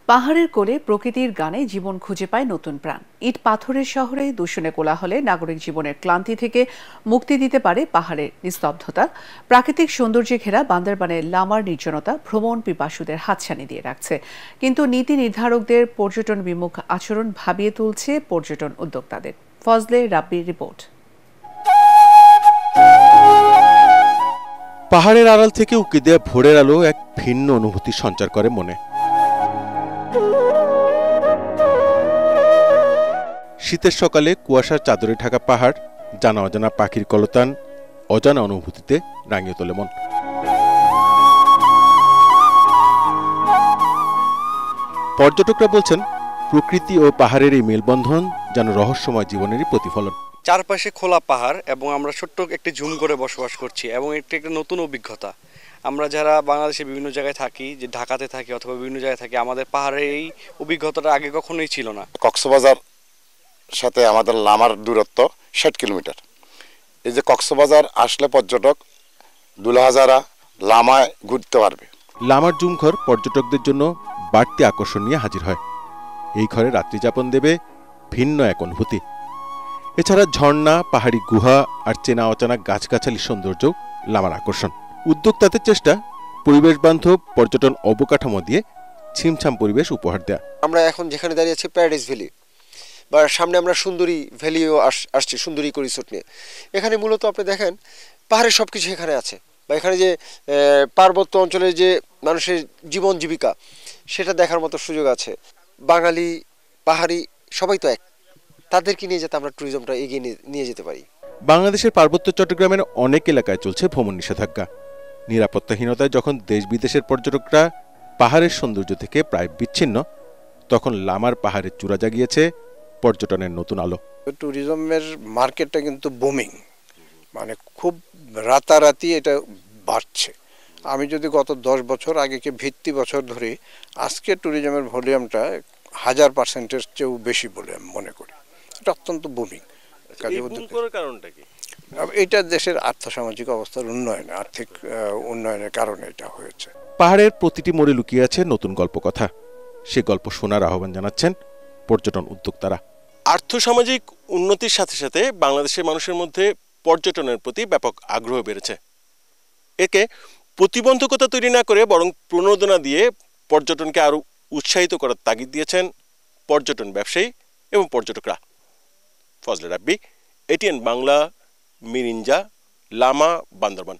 পাহাড়ের কোলে প্রকৃতির গানে জীবন খুঁজে পায় নতুন প্রাণ। ইট পাথরের শহরে দূষণে কোলাহলে নাগরিক জীবনের ক্লান্তি থেকে মুক্তি দিতে পারে পাহাড়ের নিস্তব্ধতা। প্রাকৃতিক সৌন্দর্যে ঘেরা বান্দরবানের লামার নির্জনতা ভ্রমণ পিপাসুদের হাতছানি দিয়ে রাখছে, কিন্তু নীতি নির্ধারকদের পর্যটন বিমুখ আচরণ ভাবিয়ে তুলছে পর্যটন উদ্যোক্তাদের। ফজলে রাব্বির রিপোর্ট। পাহাড়ের আড়াল থেকে উঁকি দেয়া ভোরের আলো এক ভিন্ন অনুভূতি সঞ্চার করে মনে। শীতের সকালে কুয়াশার চাদরে ঢাকা পাহাড়, জানা অজানা পাখির কলতান, অজানা অনুভূতিতে রাঙিয়ে তোলে মন। পর্যটকরা বলছেন, প্রকৃতি ও পাহাড়ের এই মেলবন্ধন যেন রহস্যময় জীবনেরই প্রতিফলন। চারপাশে খোলা পাহাড় এবং আমরা ছোট্ট একটি ঝুম করে বসবাস করছি এবং এটি একটা নতুন অভিজ্ঞতা। আমরা যারা বাংলাদেশের বিভিন্ন জায়গায় থাকি, যে ঢাকাতে থাকি অথবা বিভিন্ন জায়গায় থাকি, আমাদের পাহাড়ের এই অভিজ্ঞতাটা আগে কখনোই ছিল না। কক্সবাজার সাথে আমাদের লামার দূরত্ব ৬০ কিলোমিটার। এই যে কক্সবাজার আসলে পর্যটক দুলাহাজারা লামায় ঘুরতে পারবে। লামার জুমঘর পর্যটকদের জন্য বাড়তি আকর্ষণ নিয়ে হাজির হয়। এই ঘরে রাত্রি যাপন দেবে ভিন্ন এক অনুভূতি। এছাড়া ঝর্ণা, পাহাড়ি গুহা আর চেনা অচানা গাছগাছালি সৌন্দর্য লামার আকর্ষণ। উদ্যোক্তাদের চেষ্টা পরিবেশ বান্ধব পর্যটন অবকাঠামো দিয়ে ছিমছাম পরিবেশ উপহার দেয়া। আমরা এখন যেখানে দাঁড়িয়ে আছি প্যারাডাইস ভ্যালি, বা সামনে আমরা সুন্দরী ভ্যালিও আসছি, সুন্দরী রিসোর্ট নিয়ে। এখানে মূলত আপনি দেখেন পাহাড়ের সব কিছু এখানে আছে, বা এখানে যে পার্বত্য অঞ্চলের যে মানুষের জীবন জীবিকা, সেটা দেখার মতো সুযোগ আছে। বাঙালি পাহাড়ি সবাই তো এক, তাদেরকে নিয়ে যাতে আমরা ট্যুরিজমটা এগিয়ে নিয়ে যেতে পারি। বাংলাদেশের পার্বত্য চট্টগ্রামের অনেক এলাকায় চলছে ভ্রমণ নিষেধাজ্ঞা। নিরাপত্তাহীনতায় যখন দেশ বিদেশের পর্যটকরা পাহাড়ের সৌন্দর্য থেকে প্রায় বিচ্ছিন্ন, তখন লামার পাহাড়ের চূড়া জাগিয়েছে পর্যটনের নতুন আলো। ট্যুরিজমের মার্কেটটা কিন্তু বুমিং, মানে খুব রাতারাতি এটা বাড়ছে। আমি যদি গত ১০ বছর আগেকে ভিত্তি বছর ধরি, আজকে ট্যুরিজমের ভলিউমটা 1000%-এর চেয়েও বেশি বলে আমি মনে করি। এটা অত্যন্ত বুমিং। কারণটা কি? এটা দেশের আর্থসামাজিক অবস্থার উন্নয়নে, আর্থিক উন্নয়নের কারণে এটা হয়েছে। পাহাড়ের প্রতিটি মোড়ে লুকিয়ে আছে নতুন গল্প কথা। সে গল্প শোনার আহ্বান জানাচ্ছেন পর্যটন উদ্যোক্তারা। আর্থসামাজিক উন্নতির সাথে সাথে বাংলাদেশের মানুষের মধ্যে পর্যটনের প্রতি ব্যাপক আগ্রহ বেড়েছে। একে প্রতিবন্ধকতা তৈরি না করে বরং প্রণোদনা দিয়ে পর্যটনকে আরো উৎসাহিত করার তাগিদ দিয়েছেন পর্যটন ব্যবসায়ী এবং পর্যটকরা। ফজলে রাব্বি, এটিএন বাংলা, মিরিঞ্জা, লামা, বান্দরবান।